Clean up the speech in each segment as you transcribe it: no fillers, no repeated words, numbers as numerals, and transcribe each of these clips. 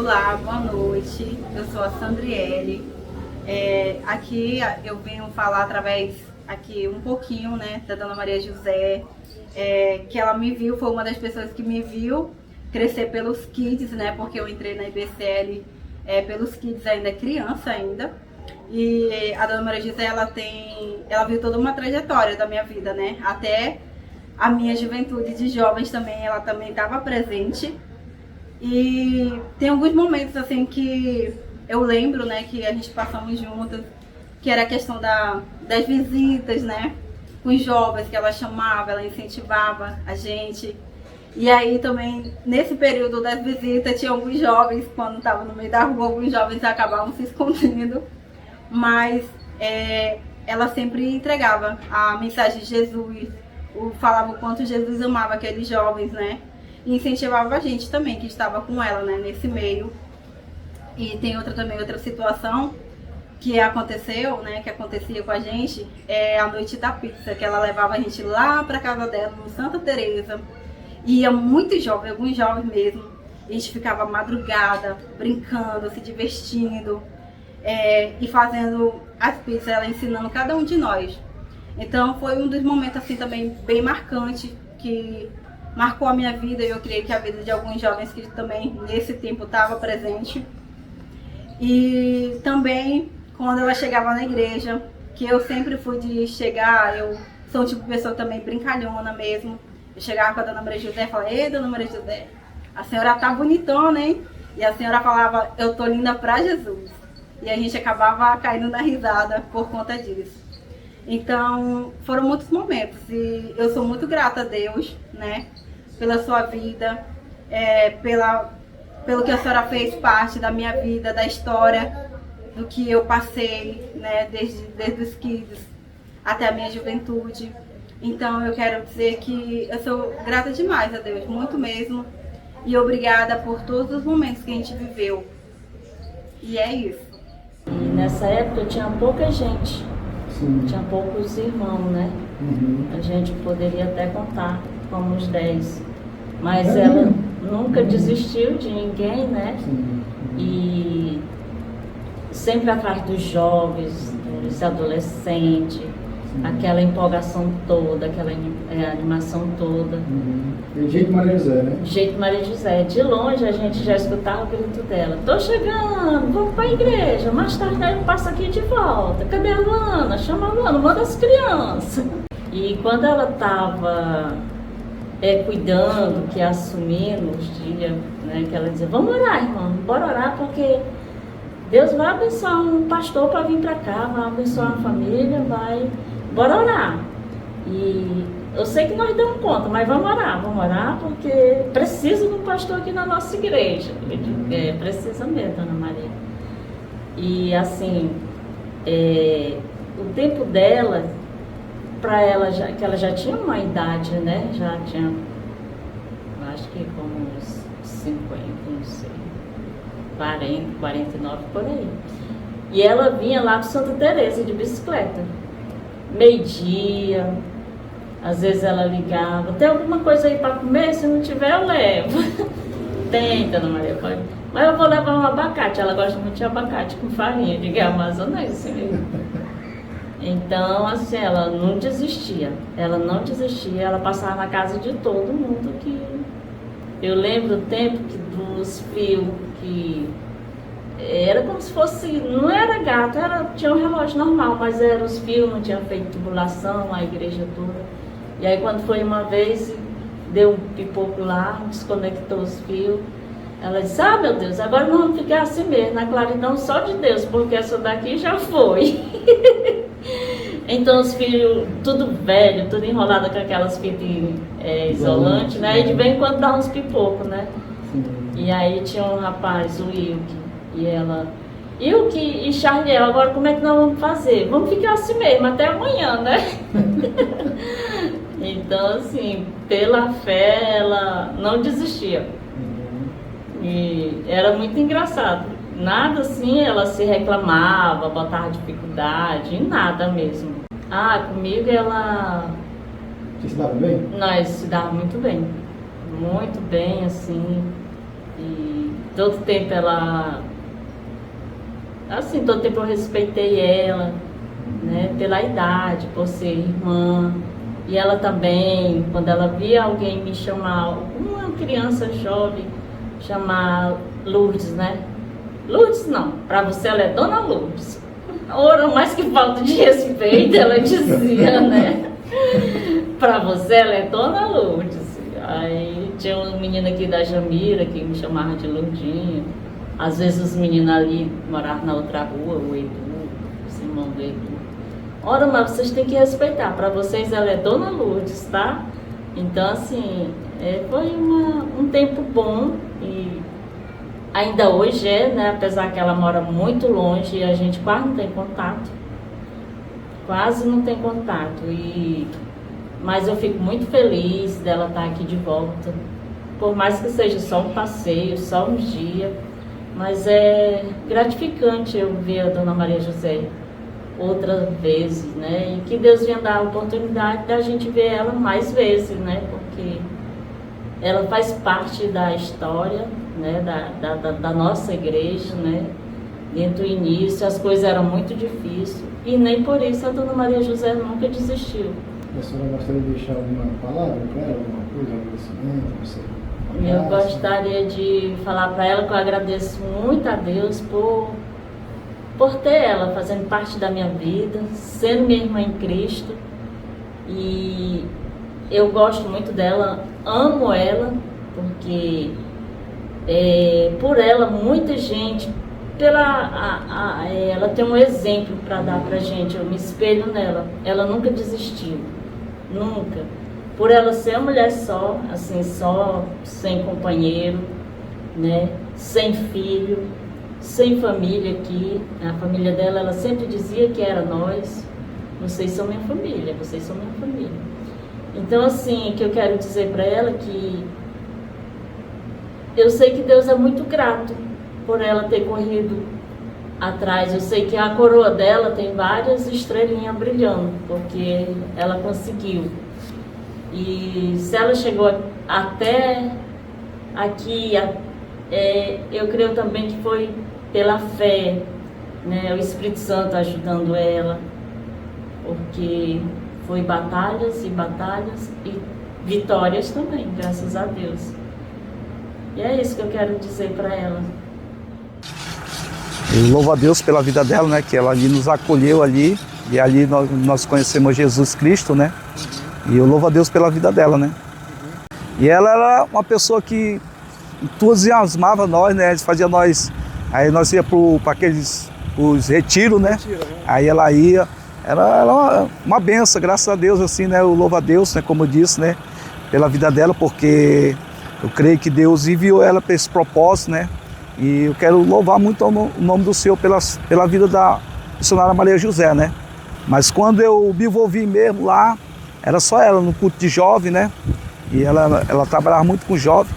Olá, boa noite. Eu sou a Sandriele. Aqui eu venho falar através aqui um pouquinho, né, da Dona Maria José, que ela me viu, foi uma das pessoas que me viu crescer pelos Kids, né, porque eu entrei na IBCL pelos Kids ainda criança ainda. E a Dona Maria José, ela viu toda uma trajetória da minha vida, né, até a minha juventude de jovens também, ela também estava presente. E tem alguns momentos assim que eu lembro, né, que a gente passamos juntas, que era a questão das visitas, né, com os jovens, que ela chamava, ela incentivava a gente. E aí também, nesse período das visitas, tinha alguns jovens, quando estavam no meio da rua, alguns jovens acabavam se escondendo, mas ela sempre entregava a mensagem de Jesus, falava o quanto Jesus amava aqueles jovens, né, e incentivava a gente também, que estava com ela, né, nesse meio. E tem outra situação que aconteceu, né, que acontecia com a gente, a noite da pizza, que ela levava a gente lá para casa dela, no Santa Teresa. E ia muito jovem, alguns jovens mesmo. A gente ficava madrugada, brincando, se divertindo, e fazendo as pizzas, ela ensinando cada um de nós. Então foi um dos momentos assim também bem marcante, que marcou a minha vida, e eu creio que a vida de alguns jovens que também nesse tempo estava presente. E também quando ela chegava na igreja, que eu sempre fui de chegar, eu sou um tipo de pessoa também brincalhona mesmo. Eu chegava com a Dona Maria José e falava: ei, Dona Maria José, a senhora tá bonitona, hein? E a senhora falava: eu tô linda pra Jesus. E a gente acabava caindo na risada por conta disso. Então, foram muitos momentos e eu sou muito grata a Deus, né, pela sua vida, pelo que a senhora fez parte da minha vida, da história, do que eu passei, né, desde os kids até a minha juventude. Então, eu quero dizer que eu sou grata demais a Deus, muito mesmo, e obrigada por todos os momentos que a gente viveu. E é isso. E nessa época tinha pouca gente. Sim. Tinha poucos irmãos, né? Uhum. A gente poderia até contar como uns 10. Mas ela nunca desistiu de ninguém, né? Sim. E sempre atrás dos jovens, dos adolescentes, aquela empolgação toda, aquela animação toda. Uhum. E jeito Maria José, né? Jeito Maria José. De longe a gente já escutava o grito dela: tô chegando, vamos para a igreja, mais tarde eu passo aqui de volta. Cadê a Luana? Chama a Luana, manda as crianças. E quando ela estava cuidando, que assumindo os dias, né, que ela dizia: vamos orar, irmão, bora orar, porque Deus vai abençoar um pastor para vir para cá, vai abençoar a família, bora orar. E eu sei que nós damos conta, mas vamos orar, porque precisa de um pastor aqui na nossa igreja. Eu digo: precisa mesmo, Dona Maria. E assim, o tempo dela, para ela, que ela já tinha uma idade, né? Já tinha, acho que como uns 50, não sei, 40, 49, por aí. E ela vinha lá do Santa Teresa de bicicleta, meio-dia. Às vezes ela ligava: tem alguma coisa aí para comer? Se não tiver, eu levo. Tem, Dona Maria, pode. Mas eu vou levar um abacate. Ela gosta muito de abacate com farinha. Eu digo: é amazonense assim mesmo. Então, assim, ela não desistia. Ela passava na casa de todo mundo. Que eu lembro o tempo dos fios que era como se fosse, não era gato, tinha um relógio normal, mas eram os fios, não tinha feito tubulação, a igreja toda. E aí quando foi uma vez, deu um pipoco lá, desconectou os fios. Ela disse: ah, meu Deus, agora nós vamos ficar assim mesmo, na claridão só de Deus, porque essa daqui já foi. Então os fios, tudo velho, tudo enrolado com aquelas fitas isolantes, né? E de vez em quando dá uns pipocos, né? Sim. E aí tinha um rapaz, o Wilke, e ela: Wilke e Charliel, agora como é que nós vamos fazer? Vamos ficar assim mesmo, até amanhã, né? Então, assim, pela fé, ela não desistia. E era muito engraçado. Nada assim, ela se reclamava, botava dificuldade, nada mesmo. Ah, comigo ela... Você se dava bem? Nós se dava muito bem, assim. E todo tempo ela... Assim, todo tempo eu respeitei ela, né? Pela idade, por ser irmã. E ela também, quando ela via alguém me chamar, uma criança jovem, chamar Lourdes, né? Lourdes não, para você ela é Dona Lourdes. Ora, mais que falta de respeito, ela dizia, né? Para você ela é Dona Lourdes. Aí tinha um menino aqui da Jamira que me chamava de Lourdinho. Às vezes os meninos ali moravam na outra rua, o Edu, o irmão do Edu. Ora, mas vocês têm que respeitar, para vocês ela é Dona Lourdes, tá? Então, assim, foi um tempo bom e ainda hoje né? Apesar que ela mora muito longe e a gente quase não tem contato. Quase não tem contato. Mas eu fico muito feliz dela estar aqui de volta. Por mais que seja só um passeio, só uns dias. Mas é gratificante eu ver a Dona Maria José outras vezes, né? E que Deus venha dar a oportunidade da gente ver ela mais vezes, né? Porque ela faz parte da história, né? Da nossa igreja, né? Desde o início as coisas eram muito difíceis e nem por isso a Dona Maria José nunca desistiu. A senhora gostaria de deixar alguma palavra para ela, alguma coisa, agradecimento, não sei? Eu gostaria de falar para ela que eu agradeço muito a Deus por ter ela fazendo parte da minha vida, sendo minha irmã em Cristo. E eu gosto muito dela, amo ela, porque por ela muita gente, ela tem um exemplo para dar para gente, eu me espelho nela. Ela nunca desistiu, nunca. Por ela ser uma mulher só, assim, só, sem companheiro, né? Sem filho, sem família aqui. A família dela, ela sempre dizia que era nós. Vocês são minha família, vocês são minha família. Então, assim, o que eu quero dizer para ela que eu sei que Deus é muito grato por ela ter corrido atrás. Eu sei que a coroa dela tem várias estrelinhas brilhando, porque ela conseguiu. E se ela chegou até aqui, eu creio também que foi pela fé, né? O Espírito Santo ajudando ela, porque foi batalhas e batalhas e vitórias também, graças a Deus. E é isso que eu quero dizer para ela. Eu louvo a Deus pela vida dela, né? Que ela ali nos acolheu ali e ali nós conhecemos Jesus Cristo, né? E eu louvo a Deus pela vida dela, né? E ela era uma pessoa que entusiasmava nós, né? Fazia nós... Aí nós ia para aqueles os retiros, né? Aí ela ia... Era uma benção, graças a Deus, assim, né? Eu louvo a Deus, né? Como eu disse, né? Pela vida dela, porque eu creio que Deus enviou ela para esse propósito, né? E eu quero louvar muito o nome do Senhor pela vida da missionária Maria José, né? Mas quando eu me envolvi mesmo lá, era só ela no culto de jovem, né? E ela trabalhava muito com jovem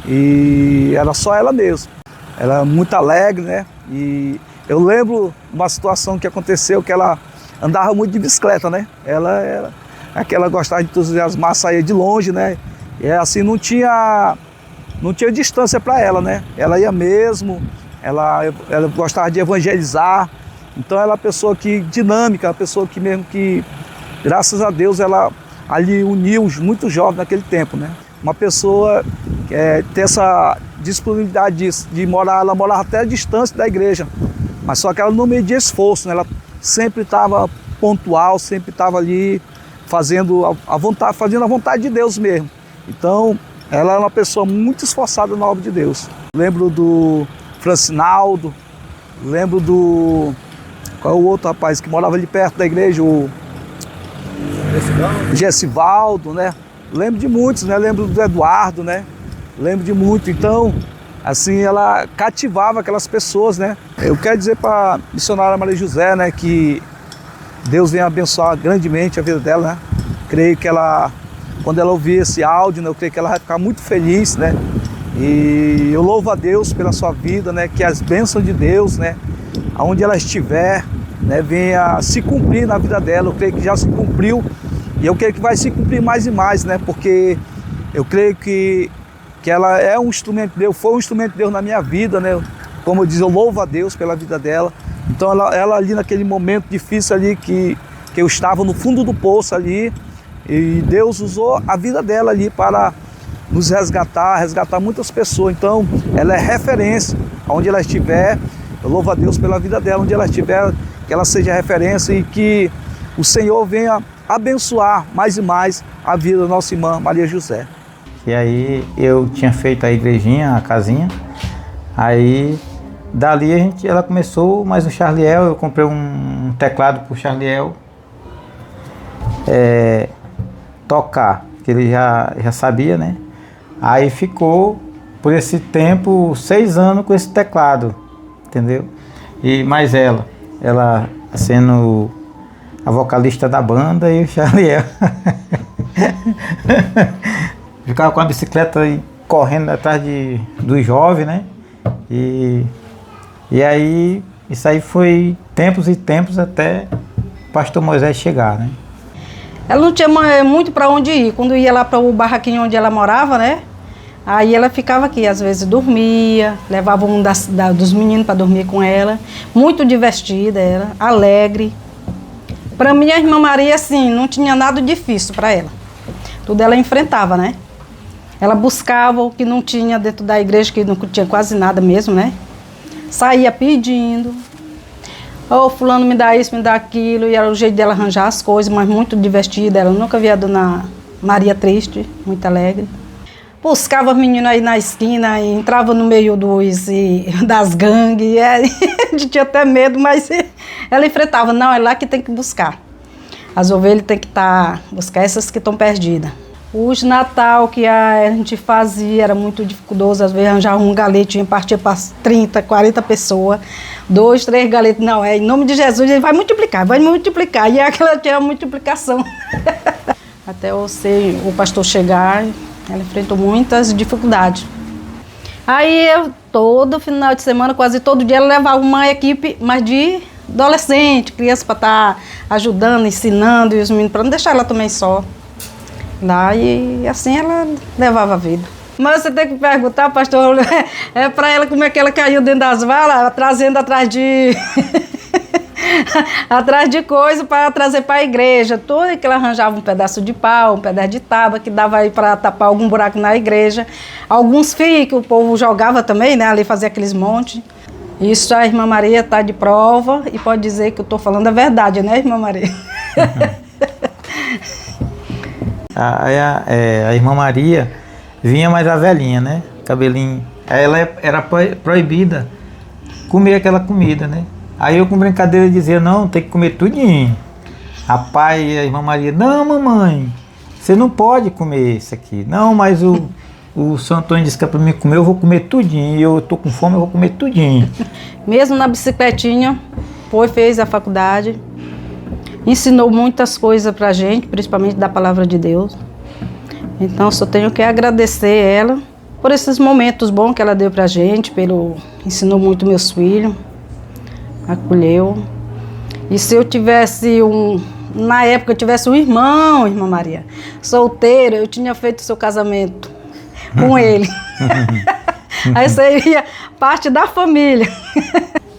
e era só ela mesmo. Ela é muito alegre, né? E eu lembro de uma situação que aconteceu que ela andava muito de bicicleta, né? Ela gostava de entusiasmar, saía de longe, né? E assim não tinha distância para ela, né? Ela ia mesmo, ela gostava de evangelizar. Então ela é uma pessoa dinâmica, uma pessoa que mesmo que, graças a Deus, ela ali uniu muitos jovens naquele tempo, né? Uma pessoa que tem essa disponibilidade de morar, ela morava até a distância da igreja, mas só que ela não media esforço, né? Ela sempre estava pontual, sempre estava ali fazendo a vontade de Deus mesmo. Então, ela é uma pessoa muito esforçada na obra de Deus. Lembro do Francinaldo, lembro do... Qual é o outro rapaz que morava ali perto da igreja? O Gessivaldo, né? Lembro de muitos, né? Lembro do Eduardo, né? Lembro de muito. Então, assim, ela cativava aquelas pessoas, né? Eu quero dizer para a missionária Maria José, né? Que Deus venha abençoar grandemente a vida dela, né? Creio que ela, quando ela ouvir esse áudio, né? Eu creio que ela vai ficar muito feliz, né? E eu louvo a Deus pela sua vida, né? Que as bênçãos de Deus, né? Aonde ela estiver, né? Venha se cumprir na vida dela. Eu creio que já se cumpriu e eu creio que vai se cumprir mais e mais, né? Porque eu creio que que ela é um instrumento de Deus, foi um instrumento de Deus na minha vida, né? Como eu diz, eu louvo a Deus pela vida dela. Então ela ali naquele momento difícil ali que eu estava no fundo do poço ali, e Deus usou a vida dela ali para nos resgatar muitas pessoas. Então ela é referência, onde ela estiver. Eu louvo a Deus pela vida dela, onde ela estiver, que ela seja referência e que o Senhor venha abençoar mais e mais a vida da nossa irmã Maria José. E aí eu tinha feito a igrejinha, a casinha, aí dali ela começou, mas o Charliel, eu comprei um teclado pro Charliel tocar, que ele já sabia, né? Aí ficou por esse tempo 6 anos com esse teclado, entendeu? E mais ela sendo a vocalista da banda e o Charliel ficava com a bicicleta aí, correndo atrás dos jovens, né? E aí isso aí foi tempos e tempos até o pastor Moisés chegar, né? Ela não tinha muito para onde ir. Quando ia lá para o barraquinho onde ela morava, né? Aí ela ficava aqui, às vezes dormia, levava um dos meninos para dormir com ela. Muito divertida ela, alegre. Para mim, a irmã Maria, assim, não tinha nada difícil para ela. Tudo ela enfrentava, né? Ela buscava o que não tinha dentro da igreja, que não tinha quase nada mesmo, né? Saía pedindo. Ô, fulano, me dá isso, me dá aquilo. E era o jeito dela arranjar as coisas, mas muito divertida. Ela nunca via a dona Maria triste, muito alegre. Buscava os meninos aí na esquina e entrava no meio das gangues. A gente tinha até medo, mas ela enfrentava. Não, é lá que tem que buscar. As ovelhas tem que buscar essas que estão perdidas. Os Natal que a gente fazia era muito dificultoso. Às vezes arranjava um galetinho, partia para 30, 40 pessoas. 2, 3 galetos. Não, em nome de Jesus, ele vai multiplicar. E aquela tinha multiplicação. Até o pastor chegar, ela enfrentou muitas dificuldades. Aí todo final de semana, quase todo dia, ela levava uma equipe, mas de adolescente, criança para estar ajudando, ensinando, e os meninos, para não deixar ela também só. Lá, e assim ela levava a vida. Mas você tem que perguntar, pastor, para ela como é que ela caiu dentro das valas, trazendo atrás de coisa para trazer para a igreja. Tudo que ela arranjava um pedaço de pau, um pedaço de tábua, que dava aí para tapar algum buraco na igreja. Alguns fios que o povo jogava também, né, ali fazia aqueles montes. Isso a irmã Maria está de prova e pode dizer que eu estou falando a verdade, né, irmã Maria? A irmã Maria vinha mais a velhinha, né? Cabelinho. Aí ela era proibida comer aquela comida, né? Aí eu com brincadeira dizia, não, tem que comer tudinho. Rapaz, a irmã Maria, não, mamãe, você não pode comer isso aqui. Não, mas o São Antônio disse que é para mim comer, eu vou comer tudinho. E eu tô com fome, eu vou comer tudinho. Mesmo na bicicletinha, fez a faculdade. Ensinou muitas coisas pra gente, principalmente da palavra de Deus. Então, só tenho que agradecer ela por esses momentos bons que ela deu pra gente, ensinou muito meus filhos, acolheu. E se eu tivesse na época eu tivesse um irmã Maria, solteiro, eu tinha feito o seu casamento com ele. Aí seria parte da família.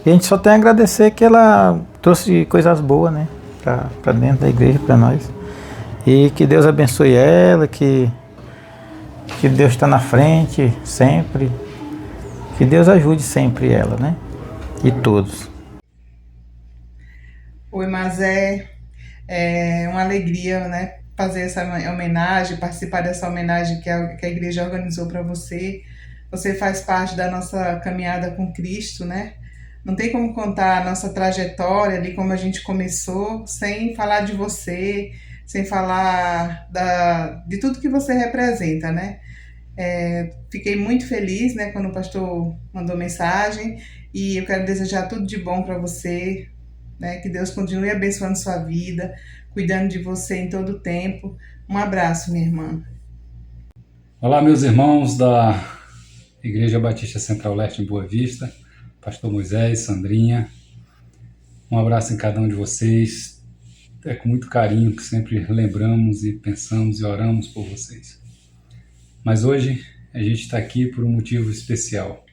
E a gente só tem a agradecer que ela trouxe coisas boas, né? Para dentro da igreja, para nós. E que Deus abençoe ela, que Deus está na frente sempre. Que Deus ajude sempre ela, né? E todos. Oi, Mazé. É uma alegria, né, fazer essa homenagem, participar dessa homenagem que a igreja organizou para você. Você faz parte da nossa caminhada com Cristo, né? Não tem como contar a nossa trajetória ali, como a gente começou, sem falar de você, sem falar de tudo que você representa, né? Fiquei muito feliz, né, quando o pastor mandou mensagem, e eu quero desejar tudo de bom para você, né? Que Deus continue abençoando sua vida, cuidando de você em todo o tempo. Um abraço, minha irmã. Olá, meus irmãos da Igreja Batista Central Leste em Boa Vista. Pastor Moisés, Sandrinha, um abraço em cada um de vocês. É com muito carinho que sempre lembramos e pensamos e oramos por vocês. Mas hoje a gente está aqui por um motivo especial.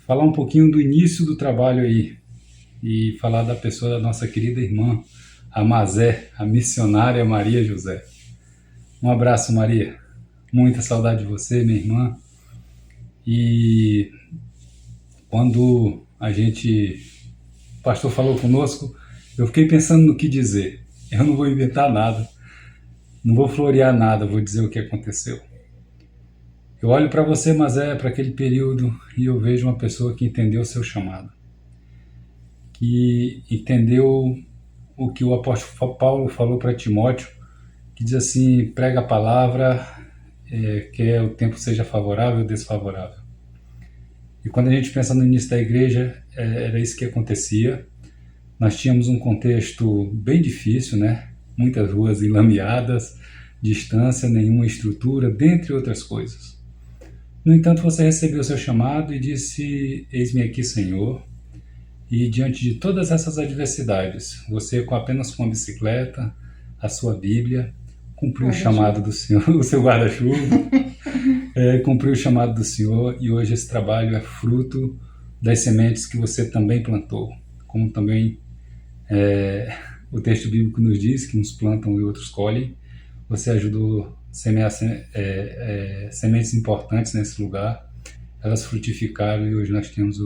Falar um pouquinho do início do trabalho aí e falar da pessoa da nossa querida irmã, a Mazé, a missionária Maria José. Um abraço, Maria. Muita saudade de você, minha irmã. E quando o pastor falou conosco, eu fiquei pensando no que dizer. Eu não vou inventar nada, não vou florear nada, vou dizer o que aconteceu. Eu olho para você, Mazé, para aquele período, e eu vejo uma pessoa que entendeu o seu chamado, que entendeu o que o apóstolo Paulo falou para Timóteo, que diz assim: prega a palavra, quer o tempo seja favorável ou desfavorável. E quando a gente pensa no início da igreja, era isso que acontecia. Nós tínhamos um contexto bem difícil, né? Muitas ruas enlameadas, distância, nenhuma estrutura, dentre outras coisas. No entanto, você recebeu o seu chamado e disse: eis-me aqui, Senhor. E diante de todas essas adversidades, você, com apenas uma bicicleta, a sua Bíblia, cumpriu o chamado do Senhor, o seu guarda-chuva, cumpriu o chamado do Senhor, e hoje esse trabalho é fruto das sementes que você também plantou, como também o texto bíblico nos diz que uns plantam e outros colhem. Você ajudou a semear sementes importantes nesse lugar, elas frutificaram e hoje nós temos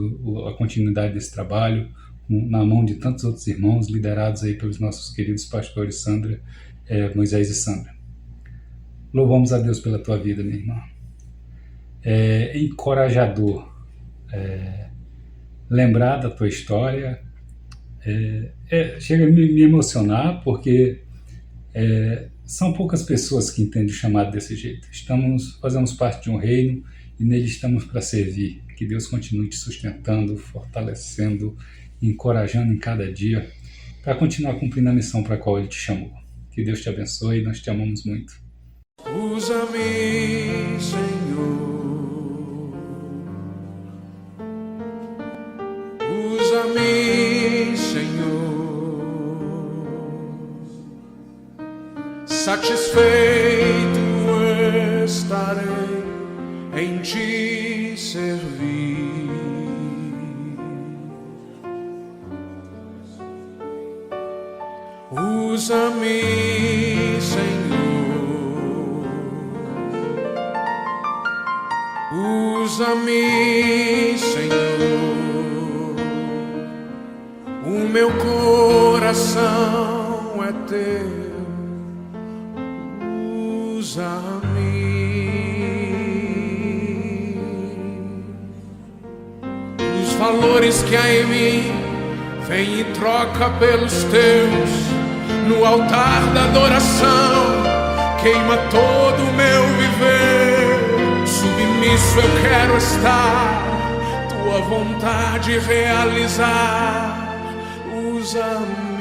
a continuidade desse trabalho na mão de tantos outros irmãos, liderados aí pelos nossos queridos pastores Sandra, Moisés e Sandra. Louvamos a Deus pela tua vida, minha irmã. É encorajador lembrar da tua história, chega a me emocionar, porque são poucas pessoas que entendem o chamado desse jeito. Fazemos parte de um reino e nele estamos para servir. Que Deus continue te sustentando, fortalecendo, encorajando em cada dia para continuar cumprindo a missão para a qual Ele te chamou. Que Deus te abençoe, nós te amamos muito. Usa-me, Senhor. Usa-me, Senhor. Satisfeito estarei em te servir. Usa-me, Senhor. Usa-me, Senhor. O meu coração é teu. Usa-me. Os valores que há em mim, vem e troca pelos teus. No altar da adoração, queima todo o meu viver. Submisso eu quero estar, tua vontade realizar. Usa-me.